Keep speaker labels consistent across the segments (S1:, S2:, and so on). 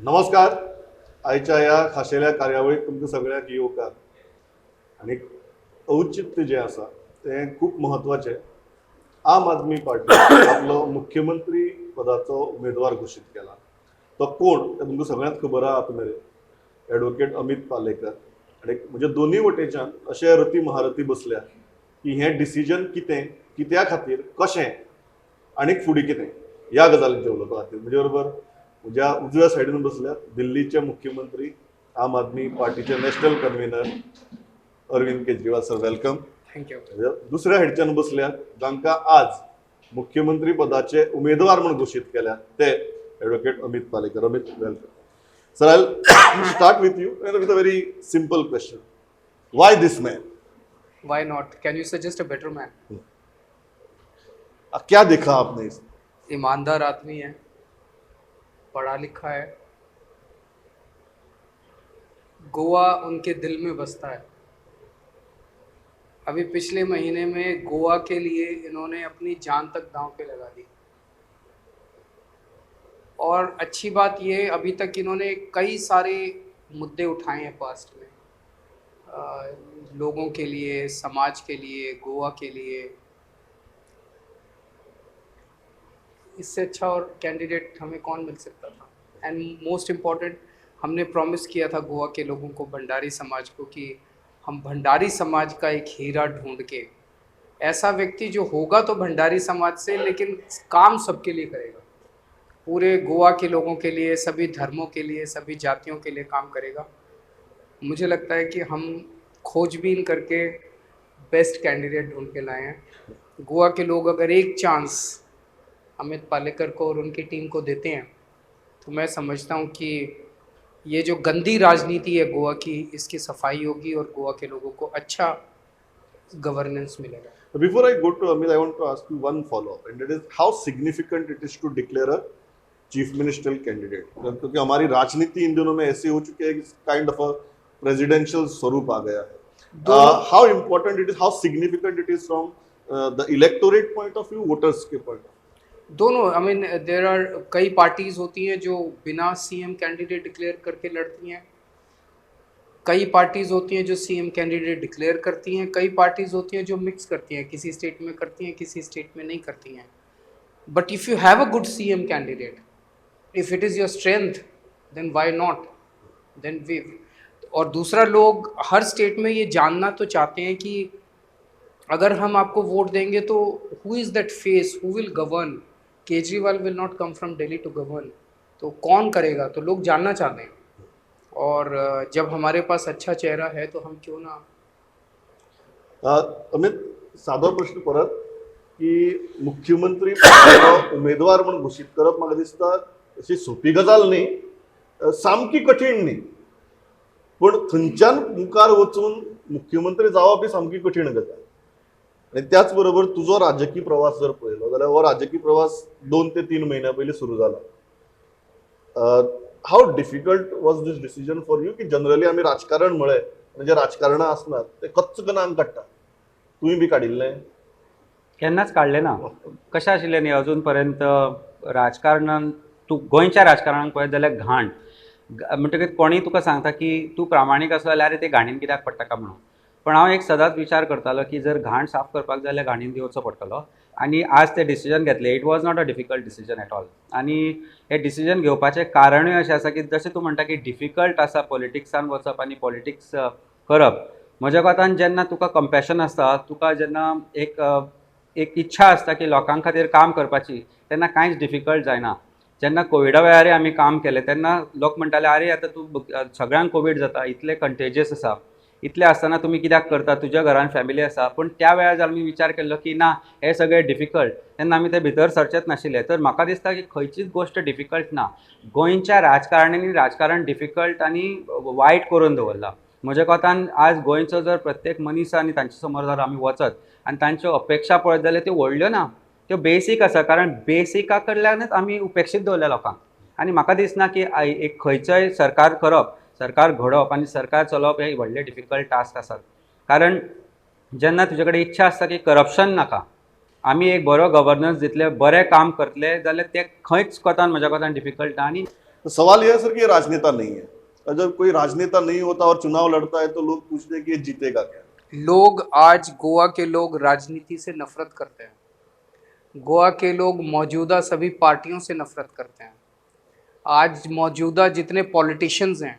S1: नमस्कार. आयच्या ह्या खाशेल्या कार्यावळीक तुमकां सगळ्यांक येवकार. आनी औचित्य जे आसा तें खूब म्हत्वाचें. आम आदमी पार्टी आपलो मुख्यमंत्री पदाचो उमेदवार घोशीत केला. तो कोण तें तुमकां सगळ्यांक खबर आहा आता मेरेन. एडवोकेट अमित पालेकर. आनी म्हणजे दोनूय वटेच्यान अशे रती महारथी बसल्या की हें डिसिजन कितें, कित्या खातीर, कशें आनीक फुडें कितें ह्या गजालींचेर उलोवपा खातीर म्हजे बरोबर म्हज्या उजव्या सायडीन बसल्यात दिल्लीचे मुख्यमंत्री, आम आदमी पार्टीचे national convener Arvind Kejriwal sir. Welcome.
S2: Thank you.
S1: दुसऱ्या सायडीच्यान बसल्यात जांकां आज मुख्यमंत्री पदाचे उमेदवार म्हणून घोशीत केल्या ते advocate Amit Palekar. Amit, welcome. Sir, I start with you with a very simple question. Why this man?
S2: Why not? Can you suggest a better man?
S1: क्या देखा आपने इस?
S2: ईमानदार आदमी है, पढ़ा लिखा है, गोवा उनके दिल में बसता है. अभी पिछले महीने में गोवा के लिए इन्होंने अपनी जान तक दांव पे लगा दी. और अच्छी बात ये, अभी तक इन्होंने कई सारे मुद्दे उठाए हैं पास्ट में, लोगों के लिए, समाज के लिए, गोवा के लिए. इससे अच्छा और कैंडिडेट हमें कौन मिल सकता था. एंड मोस्ट इम्पॉर्टेंट, हमने प्रॉमिस किया था गोवा के लोगों को, भंडारी समाज को, कि हम भंडारी समाज का एक हीरा ढूंढ के, ऐसा व्यक्ति जो होगा तो भंडारी समाज से, लेकिन काम सबके लिए करेगा, पूरे गोवा के लोगों के लिए, सभी धर्मों के लिए, सभी जातियों के लिए काम करेगा. मुझे लगता है कि हम खोजबीन करके बेस्ट कैंडिडेट ढूंढ के लाए हैं. गोवा के लोग अगर एक चांस अमित पालेकर को और उनकी टीम को देते हैं तो मैं समझता हूँ कि ये जो गंदी राजनीति है गोवा की, इसकी सफाई होगी और गोवा के लोगों को अच्छा गवर्नेंस मिलेगा.
S1: Before I go to Amit, I want to ask you one follow-up, and that is how significant it is to declare a chief ministerial candidate. क्योंकि हमारी राजनीति इन दिनों में ऐसी हो चुकी है कि काइंड ऑफ अ प्रेसिडेंशियल स्वरूप आ गया है. How important it is, how significant it is from the electorate point of view, voters के पॉइंट ऑफ व्यू?
S2: दोनों. आई मीन देयर आर कई पार्टीज होती हैं जो बिना सीएम कैंडिडेट डिक्लेयर करके लड़ती हैं, कई पार्टीज होती हैं जो सीएम कैंडिडेट डिक्लेयर करती हैं, कई पार्टीज होती हैं जो मिक्स करती हैं, किसी स्टेट में करती हैं, किसी स्टेट में नहीं करती हैं. But if you have a good CM candidate, if it is your strength, then why not, then we. और दूसरा, लोग हर स्टेट में ये जानना तो चाहते हैं कि अगर हम आपको वोट देंगे तो who is that face who will govern. Kejriwal will not come from Delhi to govern. तो कौन करेगा, तो लोग जानना चाहते हैं. और जब हमारे पास अच्छा चेहरा है तो हम क्यों ना.
S1: अमित, सादो प्रश्न परत की मुख्यमंत्री पदाचो उमेदवार म्हणून घोशीत करप म्हाका दिसता अशी सोपी गजाल न्ही, सामकी कठीण न्ही. पण थंयच्यान मुखार वचून मुख्यमंत्री जावप ही सामकी कठीण गजाल. आणि त्याच बरोबर तुजो राजकीय प्रवास जर पळयलो जाल्यार हो राजकीय प्रवास 2 ते 3 महिन्या पयलीं सुरू जाला. How difficult was this decision for you? की जनरली आमी राजकारण म्हळें म्हणजे राजकारणां आसनात ते कच्च कनान काडटा. तुवें बी काडिल्लें?
S3: केन्नाच काडलें ना. कशें आशिल्लें न्ही, अजून पर्यंत राजकारणान तूं गोंयच्या राजकारणाक पळयत जाल्यार घाण म्हणटकीर कोणीय तुका सांगता की तूं प्रामाणीक आसलो जाल्यार ते घाणीन कित्याक पडटा काय म्हणून. पण हांव एक सदांच विचार करतालो की जर घाण साफ करपाक जाय जाल्यार घाणीन दिवचो पडटलो. आनी आज ते डिसिजन घेतलें. It was not a difficult decision at all. आनी हे डिसिजन घेवपाचें कारणूय अशें आसा की जशें तूं म्हणटा की डिफिकल्ट आसा पॉलिटिक्सान वचप आनी पॉलिटिक्स करप. म्हज्या कोतान जेन्ना तुका कंपॅशन आसता, तुका जेन्ना एक इच्छा आसता की लोकां खातीर काम करपाची, तेन्ना कांयच डिफिकल्ट जायना. जेन्ना कोविडा वेळार आमी काम केलें तेन्ना लोक म्हणटाले आरे आतां तूं सगळ्यांक कोवीड जाता, इतले कंटेजियस आसा, इतले आसतना तुमी कित्याक करता, तुज्या घरान फॅमिली आसा. पूण त्या वेळार आमी विचार केल्लो की ना, हे सगळें डिफिकल्ट, तेन्ना आमी ते भितर सरचेच नाशिल्ले. तर म्हाका दिसता की खंयचीच गोश्ट डिफिकल्ट ना. गोंयच्या राजकारण्यांनी राजकारण डिफिकल्ट आनी वायट करून दवरलां. म्हज्या कोतान आज गोंयचो जर प्रत्येक मनीस आनी तांचे समोर जर आमी वचत आनी तांच्यो अपेक्षा पळयत जाल्यार त्यो व्हडल्यो ना, त्यो बेसीक आसा. कारण बेसिका कडल्यानच आमी उपेक्षीत दवरल्या लोकांक. आनी म्हाका दिसना की एक खंयचोय सरकार करप, सरकार घडोवप आनी सरकार चलोवप हे व्हडले डिफिकल्ट टास्क आसात. कारण जेन्ना तुजे कडेन इच्छा आसता की करप्शन नाका, आमी एक बरो गव्हर्नन्स दितले, बरें काम करतले, जाल्यार ते खंयच कोतान म्हज्या कोतान डिफिकल्ट ना. आनी
S1: तो सवाल यह है सर कि ये राजनेता नहीं है, और जब कोई राजनेता नहीं होता और चुनाव लड़ता है तो लोग पूछते हैं कि ये जीतेगा क्या।
S2: लोग आज गोवा के लोग राजनीति से नफरत करते हैं, गोवा के लोग मौजूदा सभी पार्टियों से नफरत करते हैं, आज मौजूदा जितने पॉलिटिशियंस हैं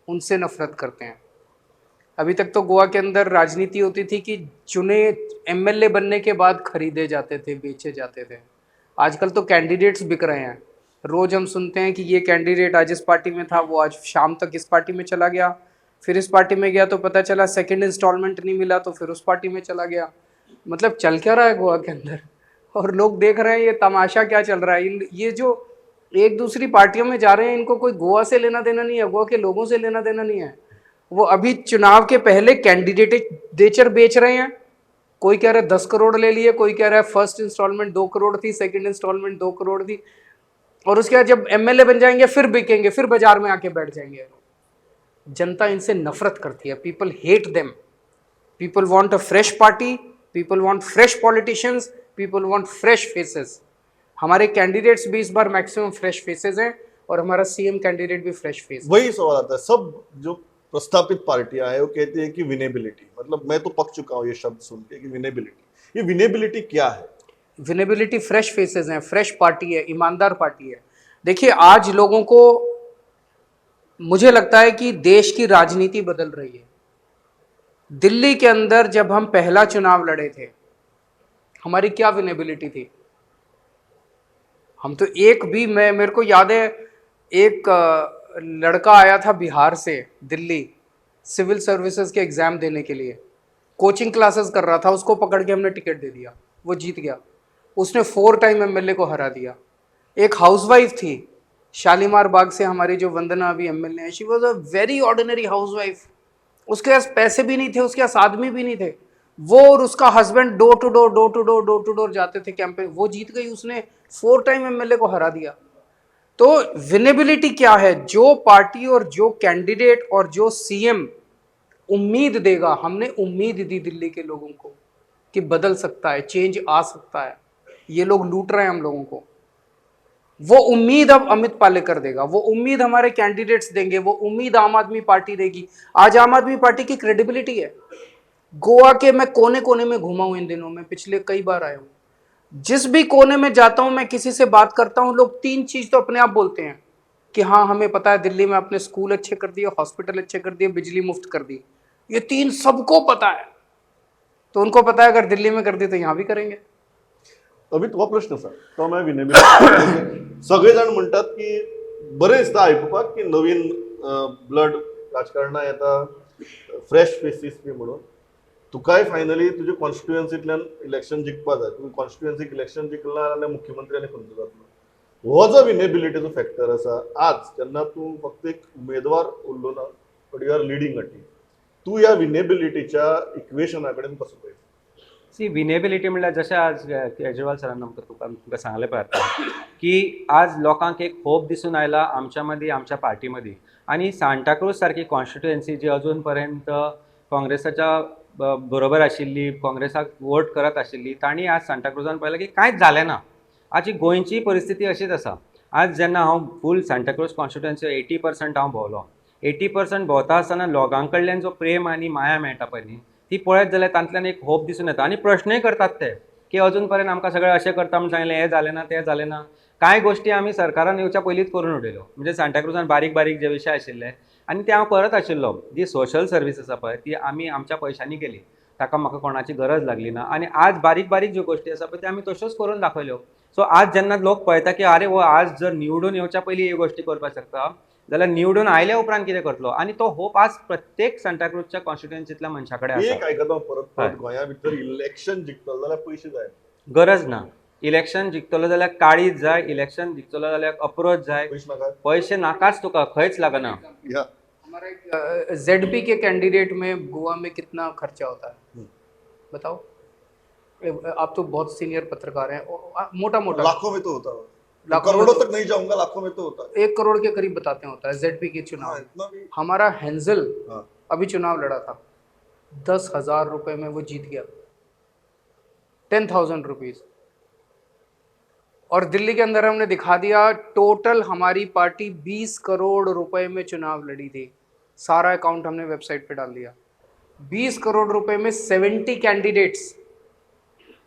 S2: उनसे नफरत करते हैं। अभी तक तो गोवा के अंदर राजनीति होती थी कि चुने एमएलए बनने के बाद खरीदे जाते थे, बेचे जाते थे। आजकल तो कैंडिडेट्स बिक रहे हैं। रोज हम सुनते हैं कि ये कैंडिडेट आज इस पार्टी में था, वो आज शाम तक इस पार्टी में चला गया, फिर इस पार्टी में गया तो पता चला सेकंड इंस्टॉलमेंट नहीं मिला तो फिर उस पार्टी में चला गया। मतलब चल क्या रहा है गोवा के अंदर, और लोग देख रहे हैं ये तमाशा क्या चल रहा है। ये जो एक दूसरी पार्टियों में जा रहे हैं, इनको कोई गोवा से लेना देना नहीं है, गोवा के लोगों से लेना देना नहीं है। वो अभी चुनाव के पहले कैंडिडेट देचर बेच रहे हैं। कोई कह रहा है 10 करोड़ ले लिए, कोई कह रहा है फर्स्ट इंस्टॉलमेंट 2 करोड़ थी, सेकंड इंस्टॉलमेंट 2 करोड़ थी, और उसके बाद जब एमएलए बन जाएंगे फिर बिकेंगे, फिर बाजार में आके बैठ जाएंगे। जनता इनसे नफरत करती है। People hate them. People want a fresh party, people want fresh politicians, people want fresh faces. हमारे कैंडिडेट्स भी इस बार मैक्सिमम फ्रेश फेसेस हैं, और हमारा सीएम कैंडिडेट भी फ्रेश फेस।
S1: वही सवाल आता है, सब जो प्रस्तापित पार्टियां हैं वो कहती है कि विनेबिलिटी, मतलब मैं तो पक चुका हूं ये शब्द सुन के कि विनेबिलिटी। ये विनेबिलिटी क्या है?
S2: विनेबिलिटी फ्रेश फेसेस हैं, फ्रेश पार्टी है, ईमानदार पार्टी है। देखिए आज लोगों को, मुझे लगता है कि देश की राजनीति बदल रही है। दिल्ली के अंदर जब हम पहला चुनाव लड़े थे, हमारी क्या विनेबिलिटी थी? हम तो एक भी, मैं मेरे को याद है एक लड़का आया था बिहार से दिल्ली सिविल सर्विसेज के एग्जाम देने के लिए, कोचिंग क्लासेस कर रहा था, उसको पकड़ के हमने टिकट दे दिया, वो जीत गया। उसने 4 टाइम एमएलए को हरा दिया। एक हाउसवाइफ थी शालीमार बाग से, हमारी जो वंदना अभी एमएलए है, she was a very ordinary housewife. उसके पास पैसे भी नहीं थे, उसके पास आदमी भी नहीं थे, वो और उसका हस्बैंड डोर टू डोर जाते थे कैंपेन, वो जीत गई, उसने 4 टाइम एमएलए को हरा दिया। तो विनेबिलिटी क्या है? जो पार्टी और जो कैंडिडेट और जो सीएम उम्मीद देगा, हमने उम्मीद दी दिल्ली के लोगों को कि बदल सकता है, चेंज आ सकता है, ये लोग लूट रहे हैं हम लोगों को, वो उम्मीद अब अमित पालेकर देगा, वो उम्मीद हमारे कैंडिडेट्स देंगे, वो उम्मीद आम आदमी पार्टी देगी। आज आम आदमी पार्टी की क्रेडिबिलिटी है। गोवा के मैं कोने कोने में घूमा हूं इन दिनों में, पिछले कई बार आया हूं, जिस भी कोने में जाता हूं, मैं किसी से बात करता हूं, लोग 3 चीज तो अपने आप बोलते हैं कि हाँ हमें पता है, दिल्ली में अपने स्कूल अच्छे कर दिए, हॉस्पिटल अच्छे कर दिए, बिजली मुफ्त कर दी। ये 3 सबको पता है। तो उनको पता है अगर दिल्ली में कर दी तो यहां भी करेंगे।
S1: अभी तो प्रश्न सर, तो मैं विनेबिलिटी सगळेजण म्हणतात की बरेचदा आयकुपाक की नवीन ब्लड राजकारणां येता, फ्रेश फेसीस बी म्हणून। तुकाय फायनली तुझे कॉन्स्टिट्युएन्सींतल्यान इलेक्शन जिखपा जाय, तुवें कॉन्स्टिट्युएन्सीक इलेक्शन जिखलें जाल्यार मुख्यमंत्री आनी खंयचो जातलो। हो जो विनेबिलिटीचो फॅक्टर आसा, आज जेन्ना तूं फक्त एक उमेदवार उरलो ना, but you are leading a team, तूं ह्या विनेबिलिटीच्या इक्वेशना कडेन कसो पळयता?
S3: सी विनेबिलिटी म्हणल्यार जशें आज केजरीवाल सरान तुमकां सांगलें पळय आतां की आज लोकांक एक होप दिसून आयला आमच्या मदीं, आमच्या पार्टी मदीं, आनी सांताक्रूज सारकी कॉन्स्टिट्युएन्सी जी अजून पर्यंत काँग्रेसाच्या बरोबर आशिल्ली, काँग्रेसाक वोट करत आशिल्ली, तांणी आज सांताक्रुजान पळयलें की कांयच जालें ना। आज ही गोंयची परिस्थिती अशीच आसा। आज जेन्ना हांव फूल सांताक्रूज कॉन्स्टिट्युएन्सी 80% हांव भोंवलो, 80% भोंवता आसतना लोकां कडल्यान जो प्रेम आनी माया मेळटा पळय न्ही, ती पळयत जाल्यार तांतल्यान एक होप दिसून येता। आनी प्रश्नय करतात ते की अजून पर्यंत आमकां सगळें अशें करता म्हूण सांगलें, हें जालें ना, तें जालें ना। कांय गोश्टी आमी सरकारान येवच्या पयलींच करून उडयल्यो, म्हणजे सांताक्रुजान बारीक बारीक जे विशय आशिल्ले आनी ते हांव करत आशिल्लो। जी सोशल सर्वीस आसा पळय ती आमी आमच्या पयशांनी केली, ताका म्हाका कोणाची गरज लागली ना। आनी आज बारीक बारीक ज्यो गोश्टी आसा पळय त्यो आमी तश्योच करून दाखयल्यो। सो आज जेन्ना लोक पळयता की अरे वो आज जर निवडून येवच्या पयलीं ह्यो गोश्टी करपाक शकता, जाल्यार निवडून आयल्या उपरांत कितें करतलो। आनी तो होप आज प्रत्येक सांताक्रूजच्या कॉन्स्टिट्युएन्सींतल्या मनशा कडेन
S1: एक
S3: आसा।
S1: आयकता परत गोंया भितर इलेक्शन जिखतलो जाल्यार पयशे जाय,
S3: गरज ना। इलेक्शन जिखतलो जाल्यार काळीज जाय, इलेक्शन जिखतलो जाल्यार अप्रोच जाय,
S1: पयशे नाका।
S3: पैसे नाकाच तुका, खंयच लागना।
S1: या
S2: हमारा एक जेडपी के कैंडिडेट में गोवा में कितना खर्चा होता है बताओ? आप तो बहुत सीनियर पत्रकार हैं, मोटा मोटा
S1: लाखों में तो होता है,
S2: लाखों में
S1: करोड़ों
S2: तो-
S1: तक नहीं जाऊंगा, लाखों में तो होता है।
S2: 1 करोड़ के करीब बताते होता है जेडपी के चुनाव।
S1: हाँ, इतना भी।
S2: हमारा हेंजल
S1: हाँ।
S2: अभी चुनाव लड़ा था, 10,000 रुपए में वो जीत गया, 10,000 रुपीज। और दिल्ली के अंदर हमने दिखा दिया, टोटल हमारी पार्टी 20 करोड़ रुपए में चुनाव लड़ी थी। सारा अकाउंट हमने वेबसाइट पे डाल दिया। 20 करोड़ रुपए में 70 कैंडिडेट्स।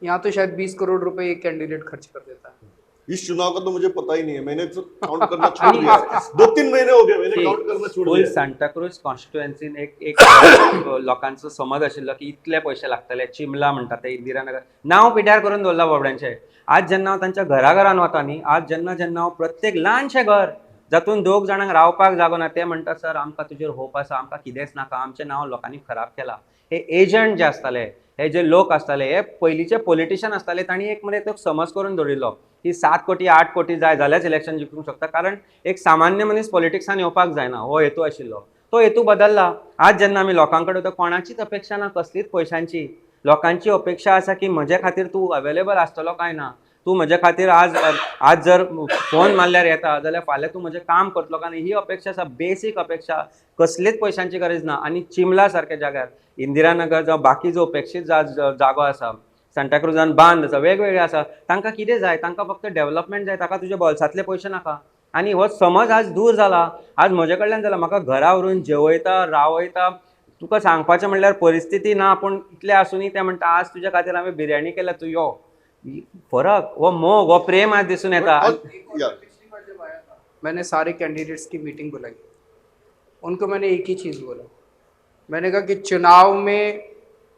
S2: यहाँ तो शायद 20 करोड़ रुपए एक कैंडिडेट खर्च कर देता है।
S1: इस चुनाव का तो मुझे पता ही नहीं है, मैंने तो काउंट करना छोड़ दिया। 2-3 महीने हो गए मैंने काउंट करना छोड़
S3: फुल
S1: दिया।
S3: सांताक्रूज कॉन्स्टिट्युएन्सीन एक लोकांचो समज आशिल्लो की इतले पैसे लागतले, चिमला म्हणटात ते इंदिरानगर नांव पिड्यार करून दवरला बाबड्यांचे। आज जेन्ना हांव तांच्या घरान वता न्ही, आज जेन्ना जेन्ना हांव प्रत्येक ल्हानशें घर जातून 2 जाणांक रावपाक जागो ना, ते म्हणटात सर आमकां तुजेर होप आसा, आमकां कितेंच नाका, आमचें नांव लोकांनी खराब केलां। हे एजंट जे आसताले, हे जे लोक आसताले, हे पयलींचे पॉलिटिशियन आसताले, तांणी एक मरे तो समज करून दवरिल्लो की 7 कोटी 8 कोटी जाय जाल्यारच इलेक्शन जिखूंक शकता, कारण एक सामान्य मनीस पॉलिटिक्सान येवपाक जायना, हो हेतू आशिल्लो। तो हेतू बदलला। आज जेन्ना आमी लोकां कडेन वता, कोणाचीच अपेक्षा ना कसलीच पयशांची। लोकांची अपेक्षा आसा की म्हजे खातीर तूं अवेलेबल आसतलो काय ना, तूं म्हजे खातीर आज जर फोन मारल्यार येता जाल्यार फाल्यां तूं म्हजें काम करतलो काय ना, ही अपेक्षा आसा, बेसीक अपेक्षा। कसलीच पयशांची गरज ना। आनी चिमला सारक्या जाग्यार इंदिरानगर जावं बाकी जो अपेक्षीत जागो आसा, सांताक्रुजान बांद आसा, वेगवेगळे आसा, तांकां कितें जाय? तांकां फक्त डेव्हलपमेंट जाय, ताका तुज्या बोल्सांतले पयशे नाका। आनी हो समज आज दूर जाला। आज म्हजे कडल्यान जाला, म्हाका घरा व्हरून जेवयता, रावयता, तुका सांगपाचें म्हणल्यार परिस्थिती ना, पूण इतलें आसुनी ते म्हणटा आज तुज्या खातीर हांवें बिर्याणी केल्या, तूं यो। फरक हो मोग, हो प्रेम आज दिसून येता।
S2: मैंने सारे कैंडिडेट्स की मीटिंग बुलाई, उनको मैंने एक ही चीज़ बोला। मैंने कहा कि चुनाव में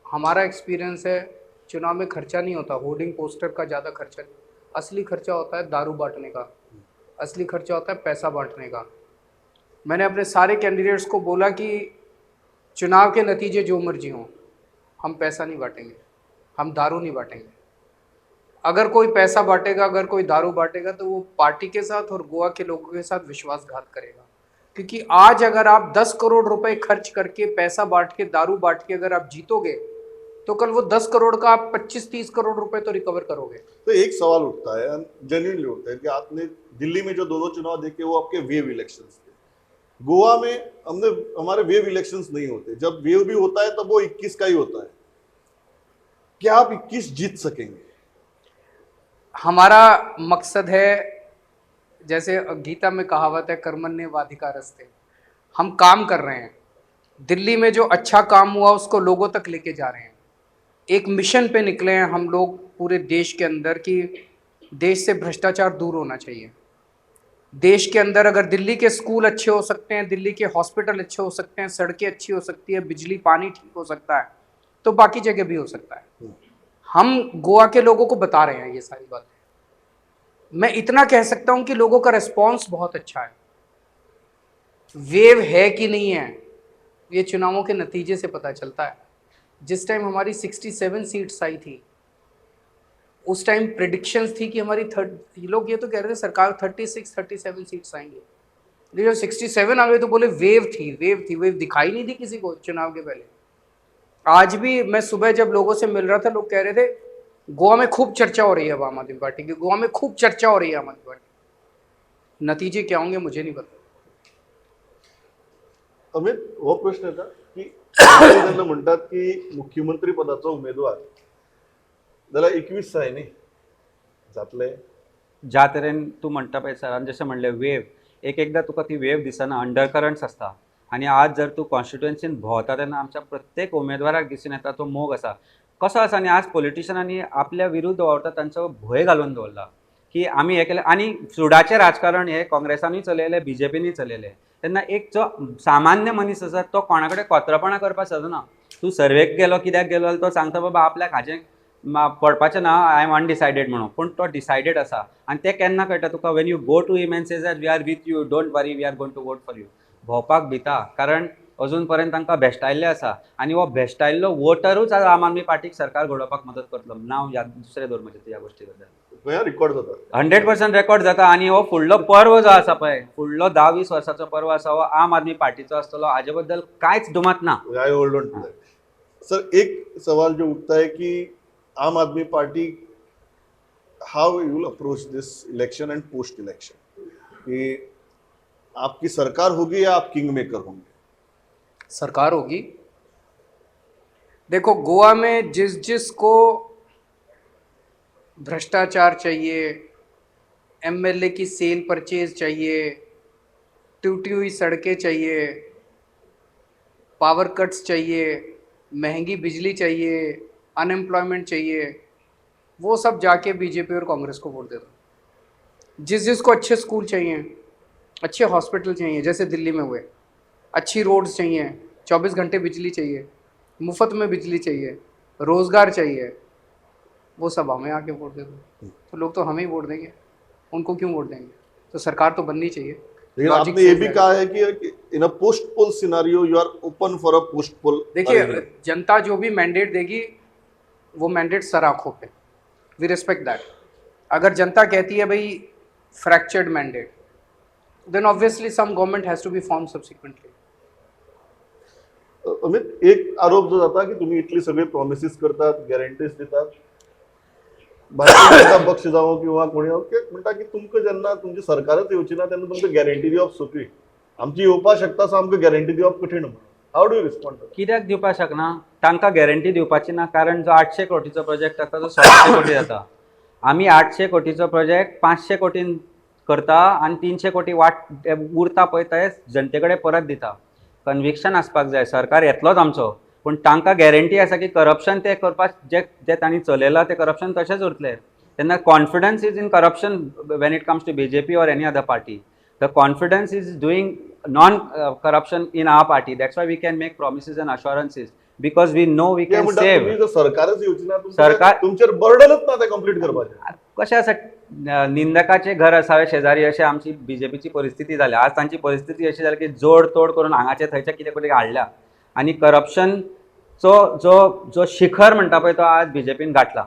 S2: हमारा एक्सपीरियंस है, चुनाव में खर्चा नहीं होता, होर्डिंग पोस्टर का ज़्यादा खर्चा नहीं, असली खर्चा होता है दारू बांटने का, असली खर्चा होता है पैसा बांटने का। मैंने अपने सारे कैंडिडेट्स को बोला कि चुनाव के नतीजे जो मर्जी हों, हम पैसा नहीं बांटेंगे, हम दारू नहीं बांटेंगे। अगर कोई पैसा बांटेगा, अगर कोई दारू बांटेगा, तो वो पार्टी के साथ और गोवा के लोगों के साथ विश्वासघात करेगा। क्योंकि आज अगर आप 10 करोड़ रुपए खर्च करके, पैसा बांट के, दारू बांट के अगर आप जीतोगे, तो कल वो 10 करोड़ का आप 25-30 करोड़ रुपए तो रिकवर करोगे।
S1: तो एक सवाल उठता है, जेन्युइनली उठता है कि आपने दिल्ली में जो दोनों चुनाव देखे वो आपके वेव इलेक्शंस थे। गोवा में हमारे वेव इलेक्शंस नहीं होते। जब वेव भी होता है तब वो 21 का ही होता है। क्या आप 21 जीत सकेंगे?
S2: हमारा मकसद है, जैसे गीता में कहावत है, कर्मण्येवाधिकारस्ते। हम काम कर रहे हैं, दिल्ली में जो अच्छा काम हुआ उसको लोगों तक लेके जा रहे हैं। एक मिशन पे निकले हैं हम लोग पूरे देश के अंदर कि देश से भ्रष्टाचार दूर होना चाहिए। देश के अंदर अगर दिल्ली के स्कूल अच्छे हो सकते हैं, दिल्ली के हॉस्पिटल अच्छे हो सकते हैं, सड़कें अच्छी हो सकती है, बिजली पानी ठीक हो सकता है, तो बाकी जगह भी हो सकता है। हम गोवा के लोगों को बता रहे हैं ये सारी बातें। मैं इतना कह सकता हूं कि लोगों का रिस्पॉन्स बहुत अच्छा है। वेव है कि नहीं है, ये चुनावों के नतीजे से पता चलता है। जिस टाइम हमारी 67 सीट्स आई थी, उस टाइम प्रिडिक्शंस थी कि हमारी लोग ये तो कह रहे थे सरकार 36-37 सीट्स आएंगे। जब 67 आ गए तो बोले वेव थी, वेव दिखाई नहीं दी किसी को चुनाव के पहले। आज भी मैं सुबह जब लोगों से मिल रहा था, लोग कह रहे थे गोवा में खूब चर्चा हो रही है अब आम आदमी पार्टी की, गोवा में खूब चर्चा हो रही है आम आदमी पार्टी। नतीजे क्या होंगे मुझे नहीं पता।
S1: अमित, हो प्रश्न येता की काही जण म्हणतात की मुख्यमंत्री पदाचो उमेदवार जाल्यार 21 जाय न्ही, जातले?
S3: ज्या तरेन तूं म्हणटा पळय सरान जशें म्हणलें वेव, एकदा तुका ती वेव दिसना, अंडर करंट्स आसता। आनी आज जर तूं कॉन्स्टिट्युएन्सीन भोंवता तेन्ना आमच्या प्रत्येक उमेदवाराक दिसून येता तो मोग आसा। कसो आसा न्ही, आज पॉलिटिशियनांनी आपल्या विरुद्ध वावरता तांचो भंय घालून दवरला की आमी हे केलें। आनी सुडाचें राजकारण हे काँग्रेसानूय चलयलें, बीजेपीनूय चलयलें। तेन्ना एक जो सामान्य मनीस आसा तो कोणा कडेन कोत्रपणां करपाक सोदना। तूं सर्वेक गेलो, कित्याक गेलो जाल्यार तो सांगता बाबा आपल्याक हाजें पडपाचें ना, आय एम अनडिसायडेड म्हणून, पूण तो डिसायडेड आसा। आनी तें केन्ना कळटा तुका, when you go to him and says that we are with you, don't worry, we are going to vote for you. भोंवपाक भिता, कारण अजून पर्यंत तांकां भेश्टायल्लें आसा। आनी हो भेश्टायल्लो वोटरूच आज आम आदमी पार्टीक सरकार घडोवपाक मदत करतलो। नांव दुसरें दवर म्हणजे ह्या गोश्टी बद्दल
S1: गोंया रिकॉर्ड जाता,
S3: 100% रेकॉर्ड जाता। आनी हो फुडलो पर्व जो आसा पळय, फुडलो 10-20 वर्साचो पर्व आसा, हो आम आदमी पार्टीचो आसतलो, हाजे बद्दल कांयच दुमत ना।
S1: I hold on to that. Sir, एक सवाल जो उठता है कि Aam Aadmi party, how you will approach this election and post election, कि आपकी सरकार होगी या आप किंग मेकर होंगे?
S2: सरकार होगी। देखो, गोवा में जिस जिस को भ्रष्टाचार चाहिए, एमएलए की सेल परचेज चाहिए, टूटी हुई सड़कें चाहिए, पावर कट्स चाहिए, महंगी बिजली चाहिए, अनएम्प्लॉयमेंट चाहिए, वो सब जाके बीजेपी और कांग्रेस को वोट देता। जिसको अच्छे स्कूल चाहिए, अच्छे हॉस्पिटल चाहिए जैसे दिल्ली में हुए, अच्छी रोड्स चाहिए, 24 घंटे बिजली चाहिए, मुफ्त में बिजली चाहिए, रोज़गार चाहिए, वो सब हमें आके वोट दे दो। तो लोग तो हमें ही वोट देंगे, उनको क्यों वोट देंगे? तो सरकार तो बननी चाहिए।
S1: लेकिन
S2: Logic
S1: आपने ये
S2: says
S1: भी
S2: that.
S1: कहा है कि in a post poll scenario you are open for a post poll.
S2: देखिए, जनता जो भी मैंडेट देगी वो मैंडेट सर आँखों पे, वी रिस्पेक्ट दैट। अगर जनता कहती है भाई fractured mandate, then obviously some government has to be form subsequently.
S1: Amit, एक आरोप जो जाता की तुम्ही इतली सगळे प्रॉमिसेस करतात, गॅरंटीज दितात, भारतीय जनता पक्ष जावं किंवा कोणी म्हणटा की तुमकां जेन्ना तुमची सरकारच येवची ना तेन्ना तुमकां गॅरंटी दिवप सोपी, आमची येवपाक शकता सो आमकां गॅरंटी दिवप कठीण. How do you respond?
S3: कित्याक दिवपाक शकना? तांकां गॅरंटी दिवपाची ना, कारण जो 800 कोटीचो प्रोजेक्ट आसा तो 1600 कोटी जाता. आमी 800 कोटीचो प्रोजेक्ट 500 कोटीन करता आनी 300 कोटी वाट उरता पळय ते जनते कडेन परत दिता. कन्विक्शन आसपाक जाय, सरकार येतलोच आमचो, पूण तांकां गॅरंटी आसा की करप्शन ते करपाक जे तांणी चलयलां ते करप्शन तशेंच उरतलें. तेन्ना confidence is in corruption when it comes to BJP और any other party. The confidence is doing non corruption in our party. That's why we can make promises and assurances, because we know we can save.
S1: तुम्ही जर सरकारच येवची ना
S3: सरकार-
S1: तुमचेर बर्डनच ना ते कंप्लीट करपाचें.
S3: कशें आसा, निंदकाचे घर असावे शेजारी अशी आमची बीजेपीची परिस्थिती जाल्या. आज तांची परिस्थिती अशी जाल्या की जोड तोड करून हांगाचे थंयचे कितें कितें हाडल्या आनी करप्शनचो जो जो शिखर म्हणटा पळय तो आज बीजेपीन गाठला.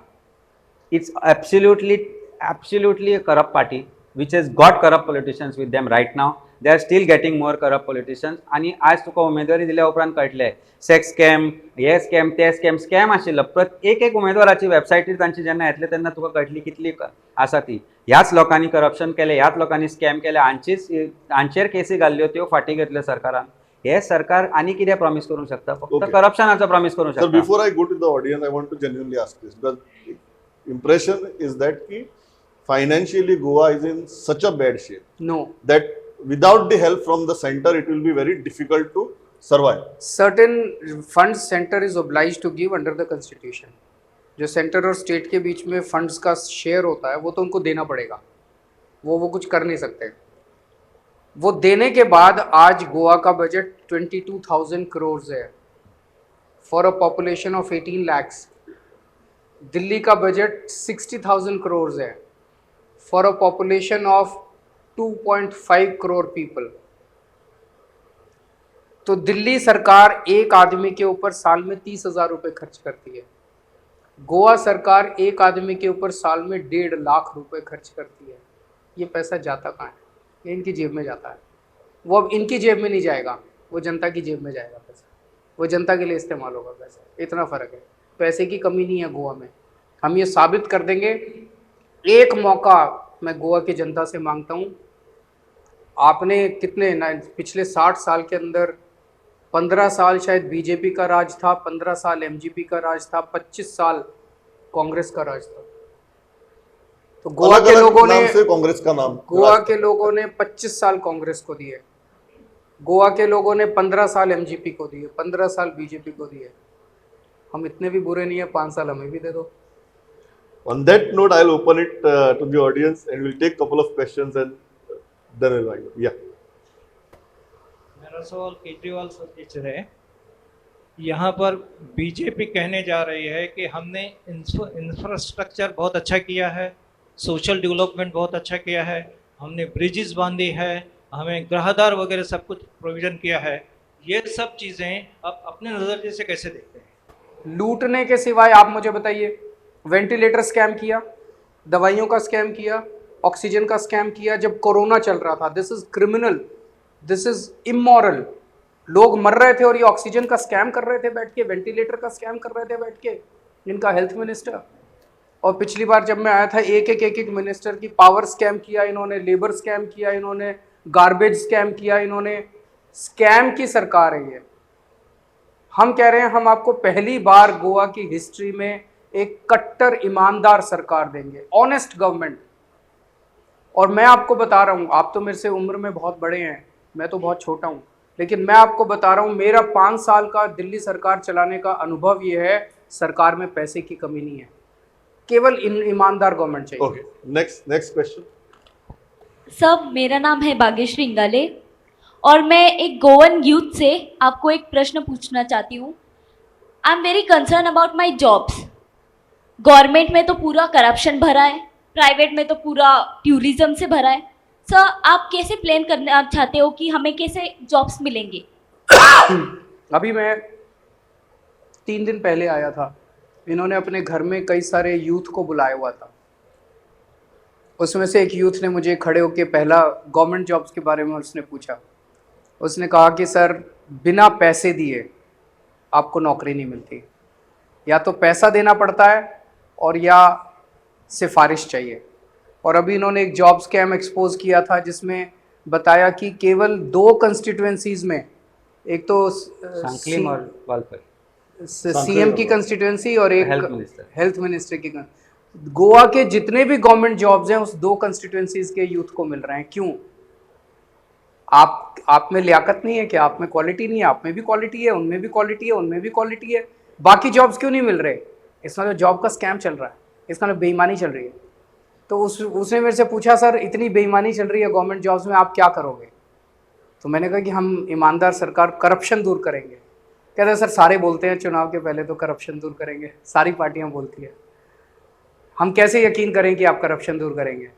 S3: It's absolutely corrupt party which has got corrupt politicians with them right now. They are still getting more corrupt politicians. आणि आज तुका उमेदवारी दिल्या उपरांत कळटलें सेक्स स्कॅम, हे स्कॅम ते स्कॅम आशिल्लो. एक उमेदवाराची वेबसायटीर तांची जेन्ना येतले तेन्ना तुका कळटली कितली आसा ती. ह्याच लोकांनी करप्शन केलें, ह्याच लोकांनी स्कॅम केले, हांचेर केसी घाल्ल्यो त्यो फाटी घेतल्यो सरकारान. हे सरकार आनी कितें प्रॉमिस करूंक शकता? फक्त
S1: Okay.
S3: करप्शनाचो प्रॉमिस करूंक
S1: Sir,
S3: शकता.
S1: before I go to the audience, I want to genuinely ask this, because impression is that ki financially Goa is in such a bad shape
S2: No,
S1: that without the help from the center, it will be very difficult to survive.
S2: certain funds center is obliged to give under the constitution. जो centre और state के बीच में funds का share होता है वो तो उनको देना पड़ेगा, वो कुछ कर नहीं सकते. वो देने के बाद आज गोवा का बजट 22,000 करोड़ है for a population of 18 lakhs. Delhi का बजट 60,000 करोड़ है for a population of 2.5 crore people. तो दिल्ली सरकार एक आदमी के ऊपर साल में 30,000 रुपये खर्च करती है. गोवा सरकार एक आदमी के ऊपर साल में 1.5 लाख रुपए खर्च करती है. ये पैसा जाता कहाँ है? ये इनकी जेब में जाता है. वो अब इनकी जेब में नहीं जाएगा, वो जनता की जेब में जाएगा पैसा. वो जनता के लिए इस्तेमाल होगा पैसा. इतना फ़र्क है. पैसे की कमी नहीं है गोवा में. हम ये साबित कर देंगे. एक मौका मैं गोवा की जनता से मांगता हूँ. आपने पिछले 60 साल के अंदर 15 साल शायद बीजेपी का राज था, 15 साल एमजीपी का राज था, 25 साल कांग्रेस का राज था. तो गोवा के लोगों ने
S1: कांग्रेस का नाम,
S2: गोवा के लोगों ने 25 साल कांग्रेस को दिए, गोवा के लोगों ने 15 साल एमजीपी को दिए, 15 साल बीजेपी को दिए. हम इतने भी बुरे नहीं है, 5 साल हमें भी दे दो.
S1: On that note, I'll open it to the audience and we'll take couple of questions and then we'll wind up. Yeah.
S4: मेरा सवाल केजरीवाल सर से है. यहाँ पर बीजेपी कहने जा रही है कि हमने इंफ्रास्ट्रक्चर बहुत अच्छा किया है, सोशल डेवलपमेंट बहुत अच्छा किया है, हमने ब्रिजेस बांधी है, हमें ग्रहदार वगैरह सब कुछ प्रोविजन किया है. ये सब चीज़ें आप अपने नज़रिए से कैसे देखते हैं?
S2: लूटने के सिवाय आप मुझे बताइए. वेंटिलेटर स्कैम किया, दवाइयों का स्कैम किया, ऑक्सीजन का स्कैम किया जब कोरोना चल रहा था. This is criminal, this is immoral. लोग मर रहे थे और ये ऑक्सीजन का स्कैम कर रहे थे बैठ के, वेंटिलेटर का स्कैम कर रहे थे बैठ के, इनका हेल्थ मिनिस्टर. और पिछली बार जब मैं आया था एक मिनिस्टर की पावर स्कैम किया इन्होंने, लेबर स्कैम किया इन्होंने, गार्बेज स्कैम किया इन्होंने. स्कैम की सरकार है ये. हम कह रहे हैं हम आपको पहली बार गोवा की हिस्ट्री में एक कट्टर ईमानदार सरकार देंगे, ऑनेस्ट गवर्नमेंट. और मैं आपको बता रहा हूँ, आप तो मेरे से उम्र में बहुत बड़े हैं, मैं तो बहुत छोटा हूँ, लेकिन मैं आपको बता रहा हूँ मेरा 5 साल का दिल्ली सरकार चलाने का अनुभव ये है, सरकार में पैसे की कमी नहीं है, केवल ईमानदार गवर्नमेंट चाहिए।
S1: Okay, next question.
S5: सब, मेरा नाम है बागेश्वरी इंगाले और मैं एक गोवन यूथ से आपको एक प्रश्न पूछना चाहती हूँ। I am very concern about my jobs. Government में तो पूरा करप्शन भरा है, प्राइवेट में तो पूरा टूरिज्म से भरा है। सर, आप कैसे प्लान करना चाहते हो कि हमें कैसे जॉब्स मिलेंगे?
S2: अभी मैं 3 दिन पहले आया था, इन्होंने अपने घर में कई सारे यूथ को बुलाया हुआ था। उसमें से एक यूथ ने मुझे खड़े होकर पहला गवर्नमेंट जॉब्स के बारे में उसने पूछा। उसने कहा कि सर, बिना पैसे दिए आपको नौकरी नहीं मिलती, या तो पैसा देना पड़ता है और या सिफारिश चाहिए। और अभी इन्होंने एक जॉब स्कैम एक्सपोज किया था जिसमें बताया कि केवल 2 कंस्टिट्यूएंसीज में, एक तो
S3: सांकलिम और वालपल,
S2: सीएम की कंस्टिट्यूएंसी और एक
S3: हेल्थ
S2: मिनिस्टर की, गोवा के जितने भी गवर्नमेंट जॉब्स हैं उस 2 कंस्टिट्यूएंसीज के यूथ को मिल रहे हैं। क्यों? आप में लियाकत नहीं है क्या? आप में क्वालिटी नहीं है? आप में भी क्वालिटी है, उनमें भी क्वालिटी है, उनमें भी क्वालिटी है, बाकी जॉब्स क्यों नहीं मिल रहे? इसमें तो जॉब का स्कैम चल रहा है, इसका तो बेईमानी चल रही है। तो उसने मेरे से पूछा, सर इतनी बेईमानी चल रही है गवर्नमेंट जॉब्स में, आप क्या करोगे? तो मैंने कहा कि हम ईमानदार सरकार, करप्शन दूर करेंगे। कहते हैं सर सारे बोलते हैं चुनाव के पहले तो करप्शन दूर करेंगे, सारी पार्टियां बोलती है, हम कैसे यकीन करें कि आप करप्शन दूर करेंगे?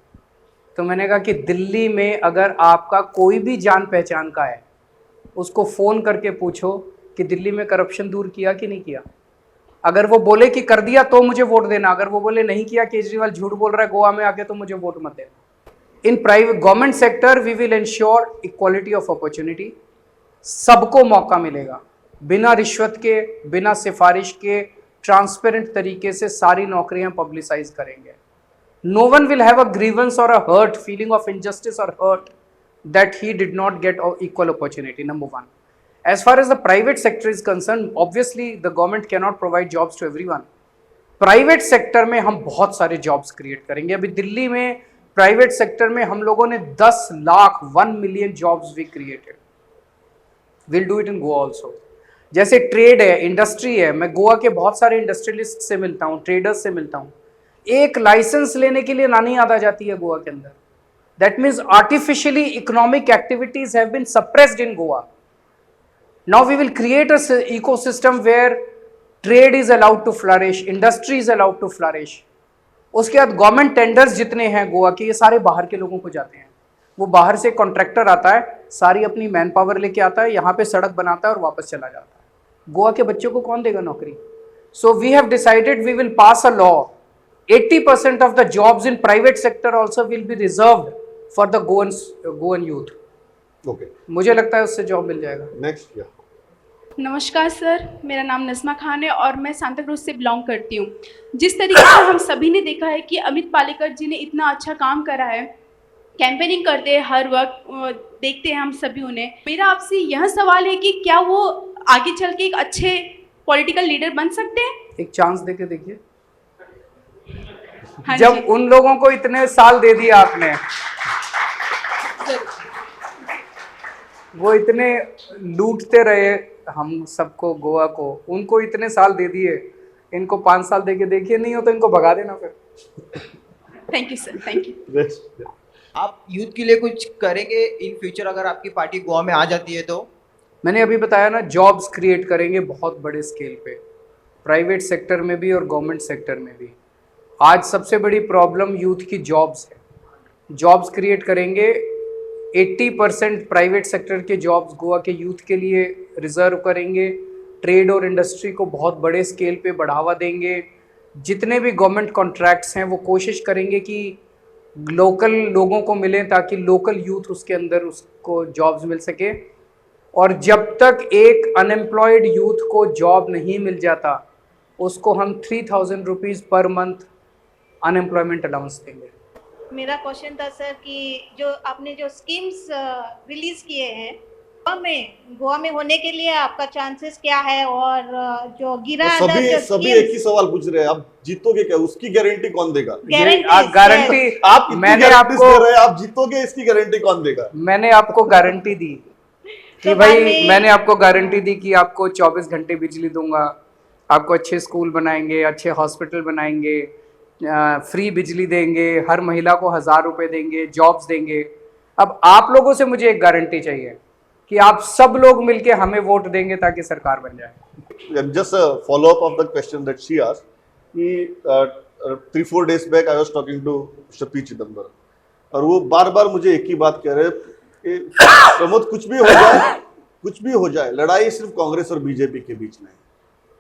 S2: तो मैंने कहा कि दिल्ली में अगर आपका कोई भी जान पहचान का है, उसको फ़ोन करके पूछो कि दिल्ली में करप्शन दूर किया कि नहीं किया। अगर वो बोले कि कर दिया तो मुझे वोट देना, अगर वो बोले नहीं किया, केजरीवाल झूठ बोल रहा है गोवा में आके, तो मुझे वोट मत देना। In private government sector we will ensure equality of opportunity, सबको मौका मिलेगा, बिना रिश्वत के, बिना सिफारिश के, ट्रांसपेरेंट तरीके से सारी नौकरियां पब्लिसाइज करेंगे। No one will have a grievance or a hurt feeling of injustice or hurt that he did not get equal opportunity. Number one. As far as the private sector is concerned, obviously the government cannot provide jobs to everyone. Private sector में हम बहुत सारे jobs create करेंगे। अभी दिल्ली में private sector में हम लोगों ने 10 लाख 1 मिलियन जॉब्स भी created. Will do it in Goa also. जैसे ट्रेड है, इंडस्ट्री है, मैं गोवा के बहुत सारे इंडस्ट्रियलिस्ट से मिलता हूँ, ट्रेडर्स से मिलता हूँ। एक लाइसेंस लेने के लिए नानी याद आ जाती है गोवा के अंदर। That means artificially economic activities have been suppressed in Goa. Now we will create a ecosystem where trade is allowed to flourish, industry is allowed to flourish. उसके बाद गवर्नमेंट टेंडर्स जितने हैं गोवा के, ये सारे बाहर के लोगों को जाते हैं। वो बाहर से कॉन्ट्रैक्टर आता है, सारी अपनी मैन पावर लेके आता है, यहाँ पे सड़क बनाता है और वापस चला जाता है। गोवा के बच्चों को कौन देगा नौकरी? So we have decided we will pass a law, 80% of the jobs in private sector also will be reserved for the Goan youth.
S1: Okay,
S2: मुझे लगता है उससे जॉब मिल जाएगा।
S1: नेक्स्ट। या
S6: नमस्कार सर, मेरा नाम नज़मा खान है और मैं सांता क्रूज से बिलोंग करती हूँ। जिस तरीके से हम सभी ने देखा है कि अमित पालेकर जी ने इतना अच्छा काम करा है, कैंपेनिंग करते हैं हर वक्त, देखते हैं हम सभी उन्हें। मेरा आपसे यह सवाल है कि क्या वो आगे चल के एक अच्छे पॉलिटिकल लीडर बन सकते हैं?
S2: एक चांस देके देखिए।
S6: हाँ
S2: जब
S6: जी।
S2: उन लोगों को इतने साल दे दिए आपने, वो इतने लूटते रहे हम सबको, गोवा को, उनको इतने साल दे दिए, इनको 5 साल देके देखिए, नहीं हो तो इनको भगा देना फिर।
S6: Thank you sir, thank you.
S1: Next.
S7: आप यूथ के लिए कुछ करेंगे इन फ्यूचर अगर आपकी पार्टी गोवा में आ जाती है तो?
S2: मैंने अभी बताया ना, जॉब्स क्रिएट करेंगे बहुत बड़े स्केल पे, प्राइवेट सेक्टर में भी और गवर्नमेंट सेक्टर में भी। आज सबसे बड़ी प्रॉब्लम यूथ की जॉब्स है। जॉब्स क्रिएट करेंगे, 80% प्राइवेट सेक्टर के जॉब्स गोवा के यूथ के लिए रिजर्व करेंगे। ट्रेड और इंडस्ट्री को बहुत बड़े स्केल पे बढ़ावा देंगे। जितने भी गवर्नमेंट कॉन्ट्रैक्ट्स हैं वो कोशिश करेंगे कि लोकल लोगों को मिलें ताकि लोकल यूथ उसके अंदर उसको जॉब्स मिल सके। और जब तक एक अनएम्प्लॉयड यूथ को जॉब नहीं मिल जाता, उसको हम 3000 rupees per month unemployment allowance देंगे।
S8: मेरा क्वेश्चन था सर कि जो आपने जो स्कीम्स रिलीज किए हैं, गोवा में होने के लिए आपका चांसेस क्या है? और जो गिरा
S1: तो सभी एक ही सवाल पूछ रहे हैं, आप जीतोगे क्या, उसकी गारंटी कौन देगा?
S2: गारंटी
S1: आप इतनी
S2: मैंने
S1: guarantees
S2: आपको
S1: दे रहे हैं, आप जीतोगे, इसकी गारंटी कौन देगा?
S2: मैंने आपको गारंटी दी कि
S8: तो
S2: भाई
S8: बाद
S2: मैंने आपको गारंटी दी कि आपको 24 घंटे बिजली दूंगा, आपको अच्छे स्कूल बनाएंगे, अच्छे हॉस्पिटल बनाएंगे, फ्री बिजली देंगे, हर महिला को 1000 रुपए देंगे, जॉब्स देंगे। अब आप लोगों से मुझे एक गारंटी चाहिए कि आप सब लोग मिलके हमें वोट देंगे ताकि सरकार बन जाए।
S1: Just a follow up of the question that she asked. 3-4 days back I was talking to Mr. P. Chidambaram, और वो बार बार मुझे एक ही बात कह रहे कि प्रमोद कुछ भी हो जाए, लड़ाई सिर्फ कांग्रेस और बीजेपी के बीच में है।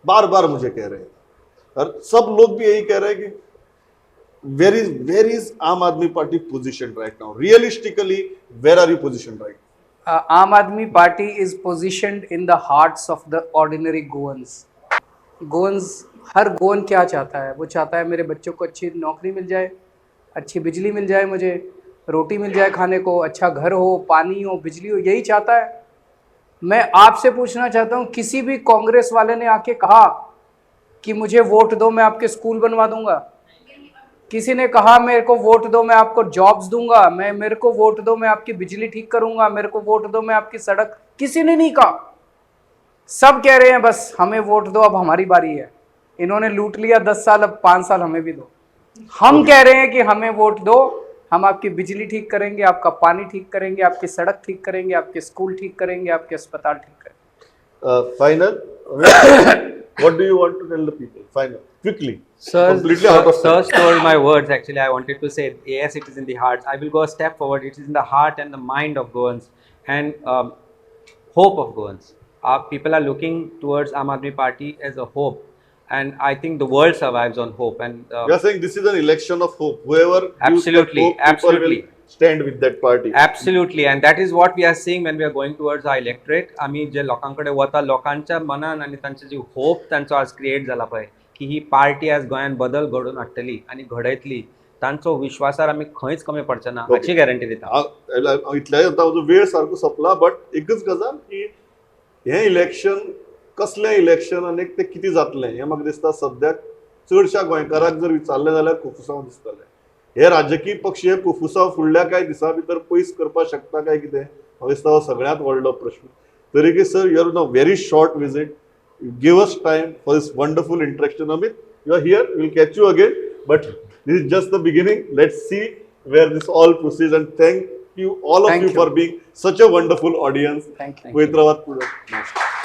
S1: बार बार मुझे कह रहे हैं, और सब लोग भी यही कह रहे हैं कि where is Aam Aadmi party position right now? Realistically where are you position right?
S2: Aam Aadmi party is positioned in the hearts of the ordinary Goans. हर गोवन क्या चाहता है? वो चाहता है मेरे बच्चों को अच्छी नौकरी मिल जाए, अच्छी बिजली मिल जाए, मुझे रोटी मिल जाए खाने को, अच्छा घर हो, पानी हो, बिजली हो, यही चाहता है। मैं आपसे पूछना चाहता हूँ, किसी भी कांग्रेस वाले ने आके कहा कि मुझे वोट दो मैं आपके स्कूल बनवा दूंगा? किसी ने कहा मेरे को वोट दो मैं आपको जॉब्स दूंगा, मेरे को वोट दो मैं आपकी बिजली ठीक करूंगा, मेरे को वोट दो मैं आपकी सड़क? किसी ने नहीं कहा। सब कह रहे हैं बस हमें वोट दो, अब हमारी बारी है। इन्होंने लूट लिया 10 साल, अब 5 साल हमें भी दो। हम कह रहे हैं कि हमें वोट दो, हम आपकी बिजली ठीक करेंगे, आपका पानी ठीक करेंगे, आपकी सड़क ठीक करेंगे, आपके स्कूल ठीक करेंगे, आपके अस्पताल ठीक करेंगे।
S1: Final, what do you want to tell the people? Final, quickly. Completely out of time.
S3: Sir stole my words. Actually, I wanted to say, yes, it is in the heart. I will go a step forward. It is in the heart and the mind of Goans and hope of Goans. People are looking towards Aam Aadmi Party as a hope, and I think the world survives on hope. And
S1: You are saying this is an election of hope. Whoever gives that
S3: Absolutely,
S1: hope, people
S3: absolutely.
S1: will stand with that party.
S3: Absolutely, and that is what we are seeing when we are going towards our electorate. आम्ही जे लोकांकडे वता, लोकांच्या मनान आणि तांचे जी hope तांचो आज create जाला पळय की ही पार्टी आज गोंयान बदल घडोवन हाडटली आणि घडयतली, तांचो विश्वासार आम्ही खंयच कमी पडचे ना हाची गॅरंटी दिता.
S1: इतल्या आता म्हजो वेळ सारको सोंपला, बट एकच गजाल की हें इलेक्शन कसलें इलेक्शन आनी तें कितें जातलें हें म्हाका दिसता सद्याक चडशा गोंयकारांक जर विचारलें जाल्यार कुफुसांव दिसतलें. हे राजकीय पक्ष हे कुफुसांव फुडल्या कांय दिसां भितर पयस करपाक शकता काय कितें, म्हाका दिसता हो सगळ्यांत व्हडलो प्रश्न. तरीके sir, you are no very short visit. You give us time for this wonderful interaction, Amit. You are here. We'll catch you again. But this is just the beginning. Let's see where this all proceeds. And thank you, all of
S2: Thank
S1: you,
S2: you
S1: for being such a wonderful audience.
S2: Thank you.
S1: Hyderabad.